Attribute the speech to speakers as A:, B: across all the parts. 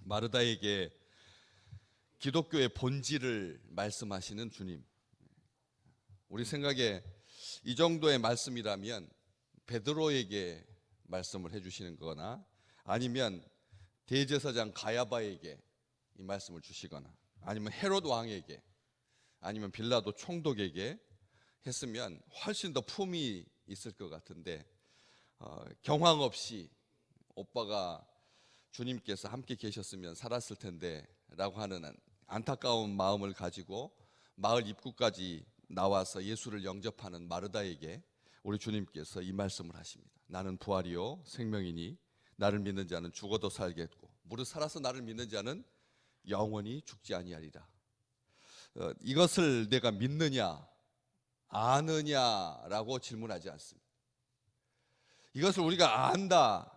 A: 마르다에게 기독교의 본질을 말씀하시는 주님. 우리 생각에 이 정도의 말씀이라면 베드로에게 말씀을 해주시는 거나 아니면 대제사장 가야바에게 이 말씀을 주시거나 아니면 헤롯 왕에게 아니면 빌라도 총독에게 했으면 훨씬 더 품이 있을 것 같은데 경황 없이 오빠가 주님께서 함께 계셨으면 살았을 텐데 라고 하는 안타까운 마음을 가지고 마을 입구까지 나와서 예수를 영접하는 마르다에게 우리 주님께서 이 말씀을 하십니다. 나는 부활이요 생명이니 나를 믿는 자는 죽어도 살겠고 무릇 살아서 나를 믿는 자는 영원히 죽지 아니하리라. 이것을 내가 믿느냐 아느냐라고 질문하지 않습니다. 이것을 우리가 안다.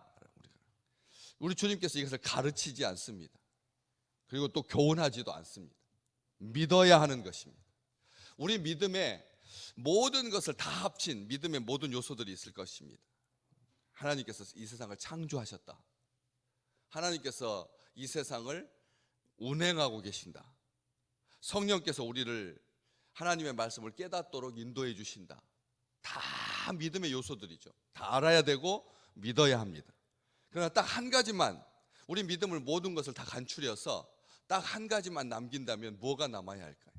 A: 우리 주님께서 이것을 가르치지 않습니다. 그리고 또 교훈하지도 않습니다. 믿어야 하는 것입니다. 우리 믿음에 모든 것을 다 합친 믿음의 모든 요소들이 있을 것입니다. 하나님께서 이 세상을 창조하셨다. 하나님께서 이 세상을 운행하고 계신다. 성령께서 우리를 하나님의 말씀을 깨닫도록 인도해 주신다. 다 믿음의 요소들이죠. 다 알아야 되고 믿어야 합니다. 그러나 딱 한 가지만, 우리 믿음을 모든 것을 다 간추려서 딱 한 가지만 남긴다면 뭐가 남아야 할까요?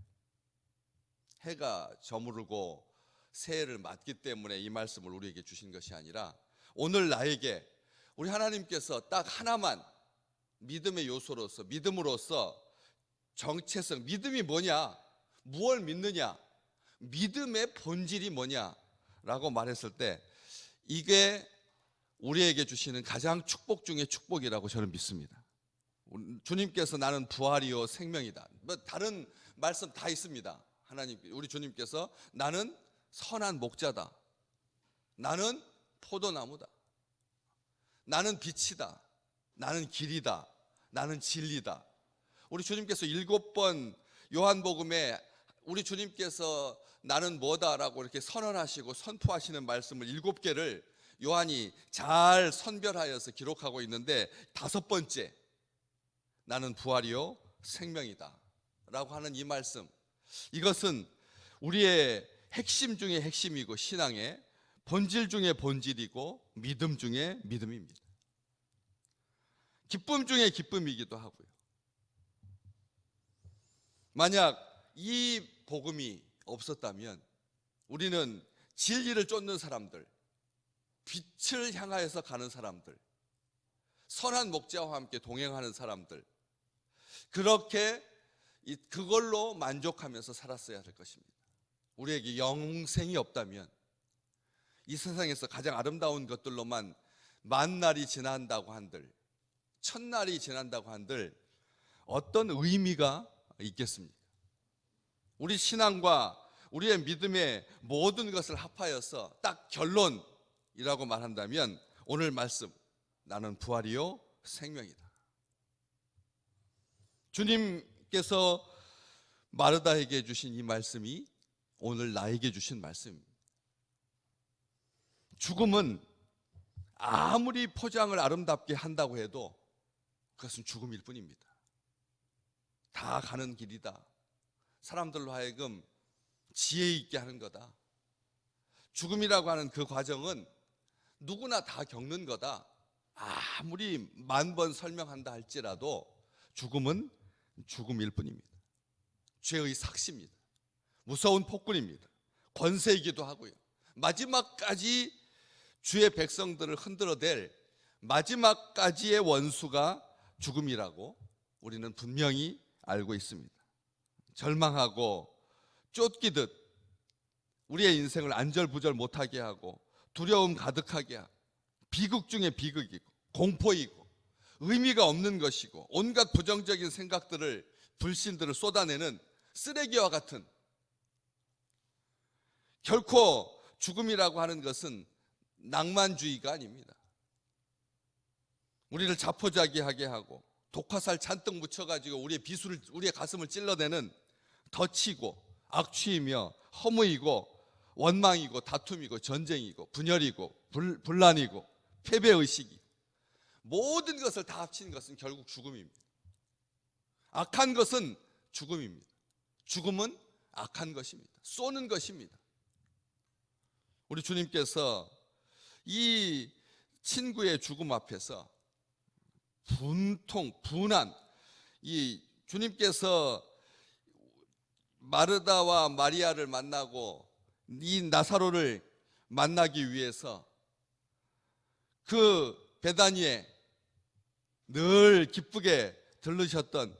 A: 해가 저무르고 새해를 맞기 때문에 이 말씀을 우리에게 주신 것이 아니라 오늘 나에게 우리 하나님께서 딱 하나만 믿음의 요소로서, 믿음으로서 정체성, 믿음이 뭐냐, 무엇을 믿느냐, 믿음의 본질이 뭐냐라고 말했을 때 이게 우리에게 주시는 가장 축복 중에 축복이라고 저는 믿습니다. 주님께서 나는 부활이요 생명이다. 뭐 다른 말씀 다 있습니다. 하나님, 우리 주님께서 나는 선한 목자다. 나는 포도나무다. 나는 빛이다. 나는 길이다. 나는 진리다. 우리 주님께서 7번 요한복음에 우리 주님께서 나는 뭐다라고 이렇게 선언하시고 선포하시는 말씀을 7개를 요한이 잘 선별하여서 기록하고 있는데 5번째 나는 부활이요 생명이다 라고 하는 이 말씀, 이것은 우리의 핵심 중에 핵심이고 신앙의 본질 중에 본질이고 믿음 중에 믿음입니다. 기쁨 중에 기쁨이기도 하고요. 만약 이 복음이 없었다면 우리는 진리를 쫓는 사람들, 빛을 향하여서 가는 사람들, 선한 목자와 함께 동행하는 사람들, 그렇게 그걸로 만족하면서 살았어야 될 것입니다. 우리에게 영생이 없다면 이 세상에서 가장 아름다운 것들로만 만날이 지난다고 한들, 첫날이 지난다고 한들 어떤 의미가 있겠습니까? 우리 신앙과 우리의 믿음의 모든 것을 합하여서 딱 결론이라고 말한다면 오늘 말씀, 나는 부활이요 생명이다. 주님께서 마르다에게 주신 이 말씀이 오늘 나에게 주신 말씀입니다. 죽음은 아무리 포장을 아름답게 한다고 해도 그것은 죽음일 뿐입니다. 다 가는 길이다. 사람들로 하여금 지혜 있게 하는 거다. 죽음이라고 하는 그 과정은 누구나 다 겪는 거다. 아무리 10,000번 설명한다 할지라도 죽음은 죽음일 뿐입니다. 죄의 삭시입니다. 무서운 폭군입니다. 권세이기도 하고요. 마지막까지 주의 백성들을 흔들어댈 마지막까지의 원수가 죽음이라고 우리는 분명히 알고 있습니다. 절망하고 쫓기듯 우리의 인생을 안절부절 못하게 하고 두려움 가득하게 하고 비극 중에 비극이고 공포이고 의미가 없는 것이고 온갖 부정적인 생각들을, 불신들을 쏟아내는 쓰레기와 같은, 결코 죽음이라고 하는 것은 낭만주의가 아닙니다. 우리를 자포자기하게 하고 독화살 잔뜩 묻혀가지고 우리의 가슴을 찔러대는 덫이고 악취이며 허무이고 원망이고 다툼이고 전쟁이고 분열이고 분란이고 패배의식이, 모든 것을 다 합친 것은 결국 죽음입니다. 악한 것은 죽음입니다. 죽음은 악한 것입니다. 쏘는 것입니다. 우리 주님께서 이 친구의 죽음 앞에서 분한, 이 주님께서 마르다와 마리아를 만나고 이 나사로를 만나기 위해서 그 베다니에 늘 기쁘게 들르셨던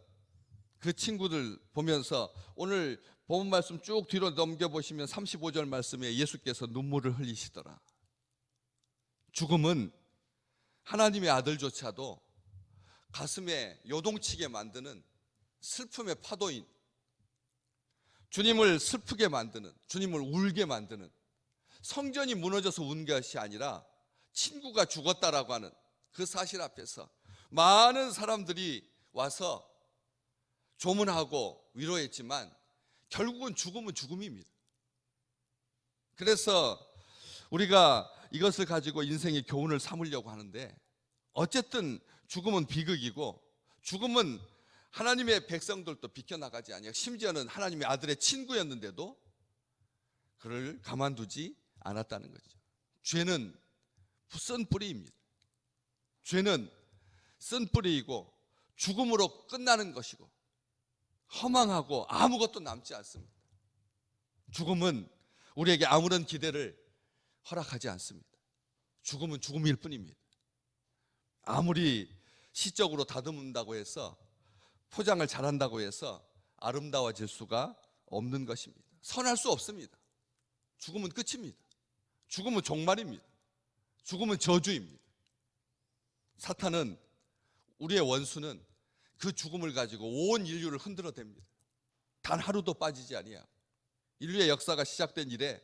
A: 그 친구들 보면서 오늘 본문 말씀 쭉 뒤로 넘겨보시면 35절 말씀에 예수께서 눈물을 흘리시더라. 죽음은 하나님의 아들조차도 가슴에 요동치게 만드는 슬픔의 파도인, 주님을 슬프게 만드는, 주님을 울게 만드는, 성전이 무너져서 운 것이 아니라 친구가 죽었다라고 하는 그 사실 앞에서 많은 사람들이 와서 조문하고 위로했지만 결국은 죽음은 죽음입니다. 그래서 우리가 이것을 가지고 인생의 교훈을 삼으려고 하는데, 어쨌든 죽음은 비극이고 죽음은 하나님의 백성들도 비켜나가지 아니하고 심지어는 하나님의 아들의 친구였는데도 그를 가만두지 않았다는 거죠. 죄는 쓴 뿌리입니다. 죄는 쓴 뿌리이고 죽음으로 끝나는 것이고 허망하고 아무것도 남지 않습니다. 죽음은 우리에게 아무런 기대를 허락하지 않습니다. 죽음은 죽음일 뿐입니다. 아무리 시적으로 다듬는다고 해서, 포장을 잘한다고 해서 아름다워질 수가 없는 것입니다. 선할 수 없습니다. 죽음은 끝입니다. 죽음은 종말입니다. 죽음은 저주입니다. 사탄은, 우리의 원수는 그 죽음을 가지고 온 인류를 흔들어댑니다. 단 하루도 빠지지 아니하고 인류의 역사가 시작된 이래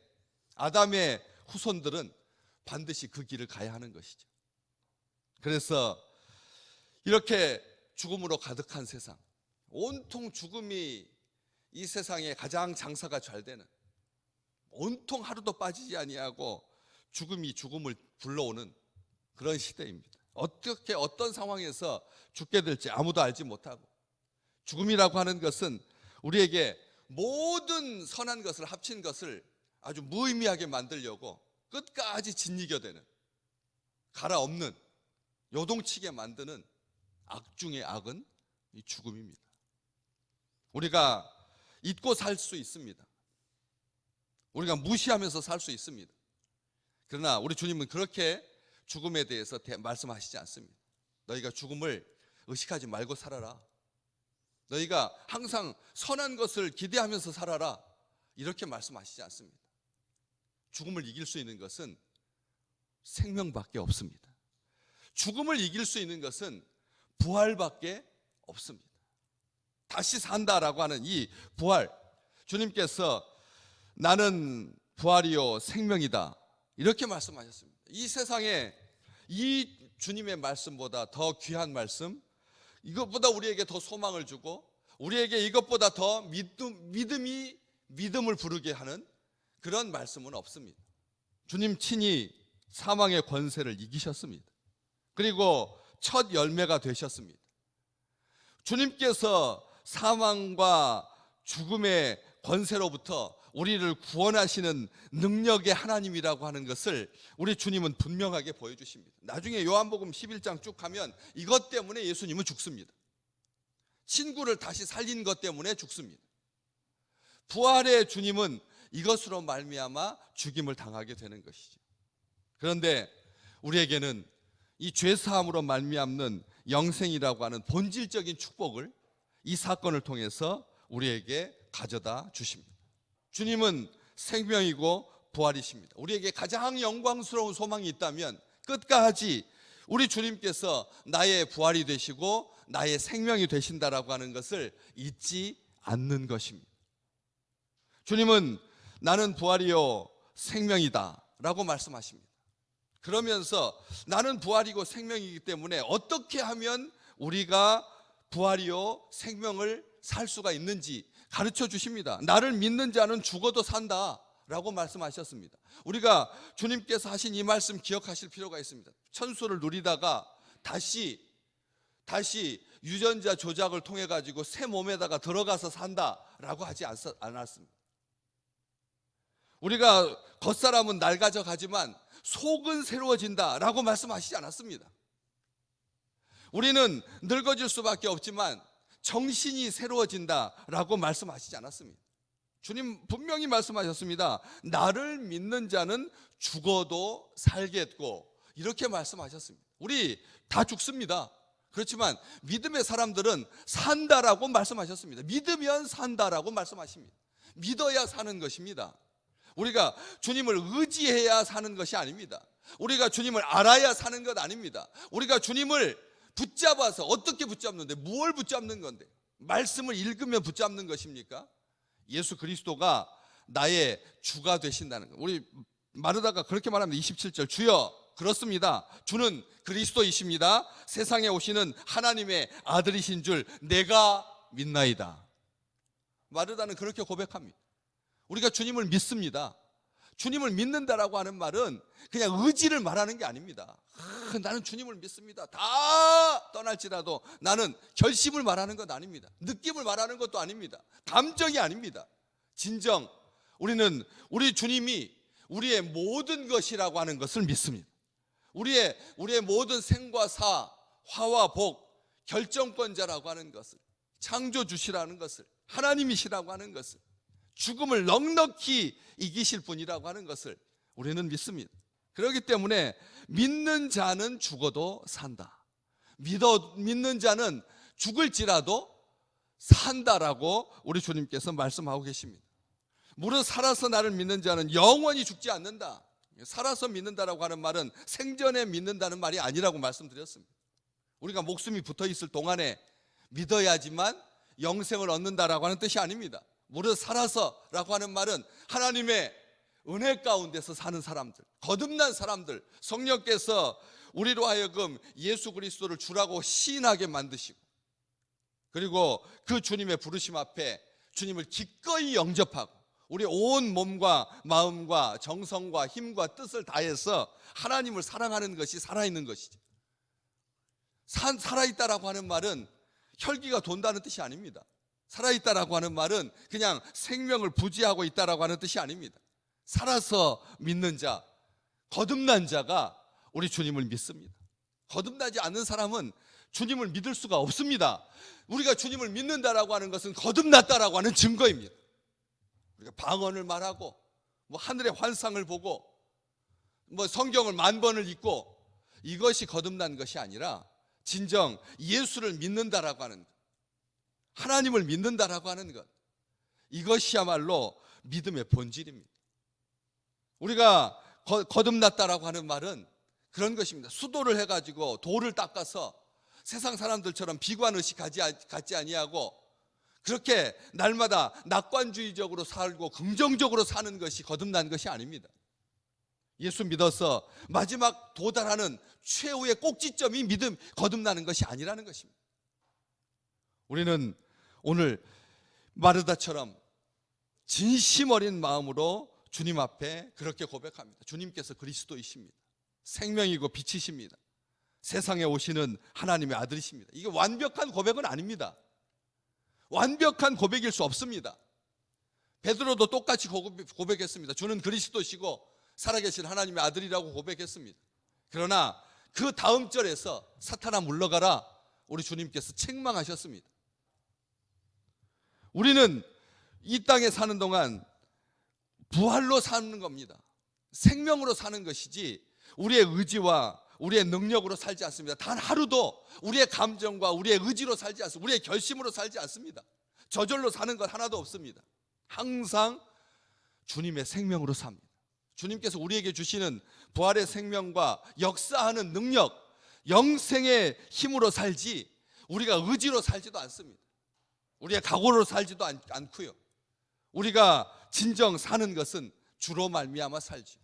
A: 아담의 후손들은 반드시 그 길을 가야 하는 것이죠. 그래서 이렇게 죽음으로 가득한 세상, 온통 죽음이 이 세상에 가장 장사가 잘 되는, 온통 하루도 빠지지 아니하고 죽음이 죽음을 불러오는 그런 시대입니다. 어떻게 어떤 상황에서 죽게 될지 아무도 알지 못하고, 죽음이라고 하는 것은 우리에게 모든 선한 것을 합친 것을 아주 무의미하게 만들려고 끝까지 짓이겨대는, 갈아엎는, 요동치게 만드는 악 중의 악은 이 죽음입니다. 우리가 잊고 살 수 있습니다. 우리가 무시하면서 살 수 있습니다. 그러나 우리 주님은 그렇게 죽음에 대해서 말씀하시지 않습니다. 너희가 죽음을 의식하지 말고 살아라. 너희가 항상 선한 것을 기대하면서 살아라. 이렇게 말씀하시지 않습니다. 죽음을 이길 수 있는 것은 생명밖에 없습니다. 죽음을 이길 수 있는 것은 부활밖에 없습니다. 다시 산다라고 하는 이 부활, 주님께서 나는 부활이요 생명이다 이렇게 말씀하셨습니다. 이 세상에 이 주님의 말씀보다 더 귀한 말씀, 이것보다 우리에게 더 소망을 주고 우리에게 이것보다 더 믿음을 부르게 하는 그런 말씀은 없습니다. 주님 친히 사망의 권세를 이기셨습니다. 그리고 첫 열매가 되셨습니다. 주님께서 사망과 죽음의 권세로부터 우리를 구원하시는 능력의 하나님이라고 하는 것을 우리 주님은 분명하게 보여주십니다. 나중에 요한복음 11장 쭉 가면 이것 때문에 예수님은 죽습니다. 친구를 다시 살린 것 때문에 죽습니다. 부활의 주님은 이것으로 말미암아 죽임을 당하게 되는 것이죠. 그런데 우리에게는 이 죄사함으로 말미암는 영생이라고 하는 본질적인 축복을 이 사건을 통해서 우리에게 가져다 주십니다. 주님은 생명이고 부활이십니다. 우리에게 가장 영광스러운 소망이 있다면 끝까지 우리 주님께서 나의 부활이 되시고 나의 생명이 되신다라고 하는 것을 잊지 않는 것입니다. 주님은 나는 부활이요 생명이다 라고 말씀하십니다. 그러면서 나는 부활이고 생명이기 때문에 어떻게 하면 우리가 부활이요 생명을 살 수가 있는지 가르쳐 주십니다. 나를 믿는 자는 죽어도 산다 라고 말씀하셨습니다. 우리가 주님께서 하신 이 말씀 기억하실 필요가 있습니다. 천수를 누리다가 다시 유전자 조작을 통해 가지고 새 몸에다가 들어가서 산다라고 하지 않았습니다. 우리가 겉사람은 낡아져 가지만 속은 새로워진다라고 말씀하시지 않았습니다. 우리는 늙어질 수밖에 없지만 정신이 새로워진다라고 말씀하시지 않았습니다. 주님 분명히 말씀하셨습니다. 나를 믿는 자는 죽어도 살겠고, 이렇게 말씀하셨습니다. 우리 다 죽습니다. 그렇지만 믿음의 사람들은 산다라고 말씀하셨습니다. 믿으면 산다라고 말씀하십니다. 믿어야 사는 것입니다. 우리가 주님을 의지해야 사는 것이 아닙니다. 우리가 주님을 알아야 사는 것 아닙니다. 우리가 주님을 붙잡아서, 어떻게 붙잡는데, 무엇을 붙잡는 건데, 말씀을 읽으면 붙잡는 것입니까? 예수 그리스도가 나의 주가 되신다는 것. 우리 마르다가 그렇게 말합니다. 27절, 주여 그렇습니다. 주는 그리스도이십니다. 세상에 오시는 하나님의 아들이신 줄 내가 믿나이다. 마르다는 그렇게 고백합니다. 우리가 주님을 믿습니다. 주님을 믿는다라고 하는 말은 그냥 의지를 말하는 게 아닙니다. 나는 주님을 믿습니다. 다 떠날지라도 나는 결심을 말하는 것 아닙니다. 느낌을 말하는 것도 아닙니다. 감정이 아닙니다. 진정 우리는 우리 주님이 우리의 모든 것이라고 하는 것을 믿습니다. 우리의 모든 생과 사, 화와 복, 결정권자라고 하는 것을, 창조주시라는 것을, 하나님이시라고 하는 것을, 죽음을 넉넉히 이기실 분이라고 하는 것을 우리는 믿습니다. 그렇기 때문에 믿는 자는 죽어도 산다. 믿는 자는 죽을지라도 산다라고 우리 주님께서 말씀하고 계십니다. 무릇 살아서 나를 믿는 자는 영원히 죽지 않는다. 살아서 믿는다라고 하는 말은 생전에 믿는다는 말이 아니라고 말씀드렸습니다. 우리가 목숨이 붙어 있을 동안에 믿어야지만 영생을 얻는다라고 하는 뜻이 아닙니다. 무릇 살아서라고 하는 말은 하나님의 은혜 가운데서 사는 사람들, 거듭난 사람들, 성령께서 우리로 하여금 예수 그리스도를 주라고 시인하게 만드시고, 그리고 그 주님의 부르심 앞에 주님을 기꺼이 영접하고 우리 온 몸과 마음과 정성과 힘과 뜻을 다해서 하나님을 사랑하는 것이 살아있는 것이죠. 살아있다라고 하는 말은 혈기가 돈다는 뜻이 아닙니다. 살아있다라고 하는 말은 그냥 생명을 부지하고 있다라고 하는 뜻이 아닙니다. 살아서 믿는 자, 거듭난 자가 우리 주님을 믿습니다. 거듭나지 않는 사람은 주님을 믿을 수가 없습니다. 우리가 주님을 믿는다라고 하는 것은 거듭났다라고 하는 증거입니다. 우리가 방언을 말하고 하늘의 환상을 보고 성경을 10,000번을 읽고 이것이 거듭난 것이 아니라 진정 예수를 믿는다라고 하는 것, 하나님을 믿는다라고 하는 것, 이것이야말로 믿음의 본질입니다. 우리가 거듭났다라고 하는 말은 그런 것입니다. 수도를 해가지고 돌을 닦아서 세상 사람들처럼 비관의식 갖지 아니하고 그렇게 날마다 낙관주의적으로 살고 긍정적으로 사는 것이 거듭난 것이 아닙니다. 예수 믿어서 마지막 도달하는 최후의 꼭지점이 믿음, 거듭나는 것이 아니라는 것입니다. 우리는 오늘 마르다처럼 진심 어린 마음으로 주님 앞에 그렇게 고백합니다. 주님께서 그리스도이십니다. 생명이고 빛이십니다. 세상에 오시는 하나님의 아들이십니다. 이게 완벽한 고백은 아닙니다. 완벽한 고백일 수 없습니다. 베드로도 똑같이 고백했습니다. 주는 그리스도시고 살아계신 하나님의 아들이라고 고백했습니다. 그러나 그 다음 절에서 사탄아 물러가라, 우리 주님께서 책망하셨습니다. 우리는 이 땅에 사는 동안 부활로 사는 겁니다. 생명으로 사는 것이지 우리의 의지와 우리의 능력으로 살지 않습니다. 단 하루도 우리의 감정과 우리의 의지로 살지 않습니다. 우리의 결심으로 살지 않습니다. 저절로 사는 것 하나도 없습니다. 항상 주님의 생명으로 삽니다. 주님께서 우리에게 주시는 부활의 생명과 역사하는 능력, 영생의 힘으로 살지 우리가 의지로 살지도 않습니다. 우리의 각오로 살지도 않고요. 우리가 진정 사는 것은 주로 말미암아 살지.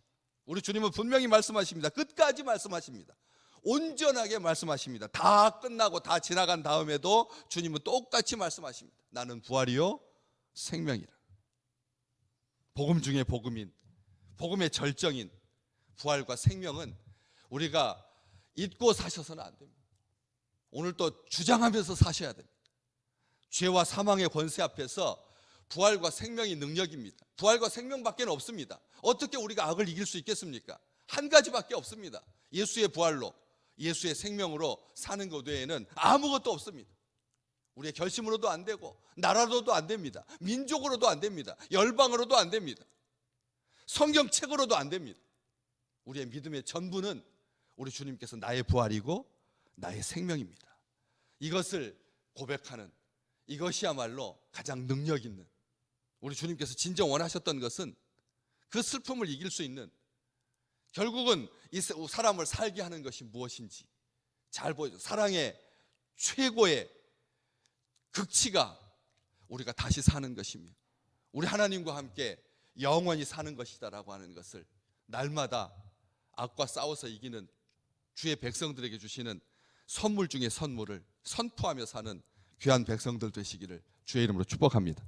A: 우리 주님은 분명히 말씀하십니다. 끝까지 말씀하십니다. 온전하게 말씀하십니다. 다 끝나고 다 지나간 다음에도 주님은 똑같이 말씀하십니다. 나는 부활이요 생명이라. 복음 중에 복음인, 복음의 절정인 부활과 생명은 우리가 잊고 사셔서는 안 됩니다. 오늘 또 주장하면서 사셔야 됩니다. 죄와 사망의 권세 앞에서 부활과 생명이 능력입니다. 부활과 생명밖에 없습니다. 어떻게 우리가 악을 이길 수 있겠습니까? 한 가지밖에 없습니다. 예수의 부활로, 예수의 생명으로 사는 것 외에는 아무것도 없습니다. 우리의 결심으로도 안 되고, 나라로도 안 됩니다. 민족으로도 안 됩니다. 열방으로도 안 됩니다. 성경책으로도 안 됩니다. 우리의 믿음의 전부는 우리 주님께서 나의 부활이고 나의 생명입니다. 이것을 고백하는, 이것이야말로 가장 능력 있는, 우리 주님께서 진정 원하셨던 것은 그 슬픔을 이길 수 있는, 결국은 이 사람을 살게 하는 것이 무엇인지 잘 보여줘. 사랑의 최고의 극치가 우리가 다시 사는 것이며 우리 하나님과 함께 영원히 사는 것이다라고 하는 것을 날마다 악과 싸워서 이기는 주의 백성들에게 주시는 선물 중에 선물을 선포하며 사는 귀한 백성들 되시기를 주의 이름으로 축복합니다.